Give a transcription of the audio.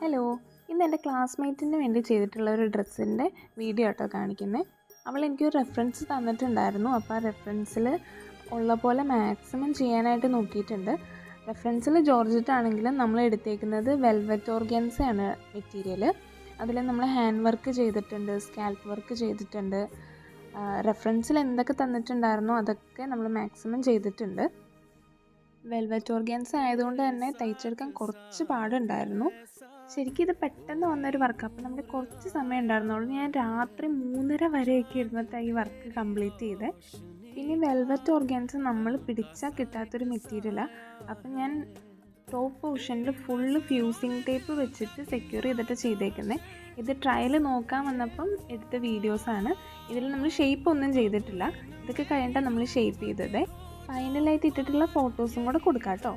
Hello, ഇന്ന് എൻ്റെ ക്ലാസ്മേറ്റിന് വേണ്ടി ചെയ്തിട്ടുള്ള ഒരു ഡ്രസ്സിൻ്റെ വീഡിയോ ആട്ടോ കാണിക്കുന്നത്. അവൾ എനിക്കൊരു റെഫറൻസ് തന്നിട്ടുണ്ടായിരുന്നു. അപ്പോൾ ആ റെഫറൻസിൽ ഉള്ള പോലെ മാക്സിമം ചെയ്യാനായിട്ട് നോക്കിയിട്ടുണ്ട്. റെഫറൻസിൽ ജോർജറ്റ് ആണെങ്കിലും നമ്മൾ എടുത്തേക്കുന്നത് വെൽവെറ്റ് ഓർഗൻസയാണ് മെറ്റീരിയൽ. അതിൽ നമ്മൾ ഹാൻഡ് വർക്ക് ചെയ്തിട്ടുണ്ട്, സ്കാൽപ്പ് വർക്ക് ചെയ്തിട്ടുണ്ട്. റെഫറൻസിൽ എന്തൊക്കെ തന്നിട്ടുണ്ടായിരുന്നോ അതൊക്കെ നമ്മൾ മാക്സിമം ചെയ്തിട്ടുണ്ട്. വെൽവെറ്റ് ഓർഗൻസ ആയതുകൊണ്ട് തന്നെ തയ്ച്ചെടുക്കാൻ കുറച്ച് പാടുണ്ടായിരുന്നു. ശരിക്കും ഇത് പെട്ടെന്ന് വന്നൊരു വർക്ക്. അപ്പോൾ നമുക്ക് കുറച്ച് സമയം ഉണ്ടായിരുന്നുള്ളൂ. ഞാൻ രാത്രി 3:30 വരെയൊക്കെ ഇരുന്നിട്ട് ഈ വർക്ക് കംപ്ലീറ്റ് ചെയ്തേ. പിന്നെ വെൽവെറ്റ് ഓർഗൻസ നമ്മൾ പിടിച്ചാൽ കിട്ടാത്തൊരു മെറ്റീരിയലാണ്. അപ്പം ഞാൻ ടോപ്പ് പോർഷനിൽ ഫുള്ള് ഫ്യൂസിങ് ടേപ്പ് വെച്ചിട്ട് സെക്യൂർ ചെയ്തിട്ട് ചെയ്തേക്കുന്നത്. ഇത് ട്രയൽ നോക്കാൻ വന്നപ്പം എടുത്ത വീഡിയോസാണ്. ഇതിൽ നമ്മൾ ഷേപ്പ് ഒന്നും ചെയ്തിട്ടില്ല. ഇതൊക്കെ കഴിഞ്ഞിട്ടാണ് നമ്മൾ ഷേപ്പ് ചെയ്തത്. ഫൈനലായിട്ട് ഇട്ടിട്ടുള്ള ഫോട്ടോസും കൂടെ കൊടുക്കാം കേട്ടോ.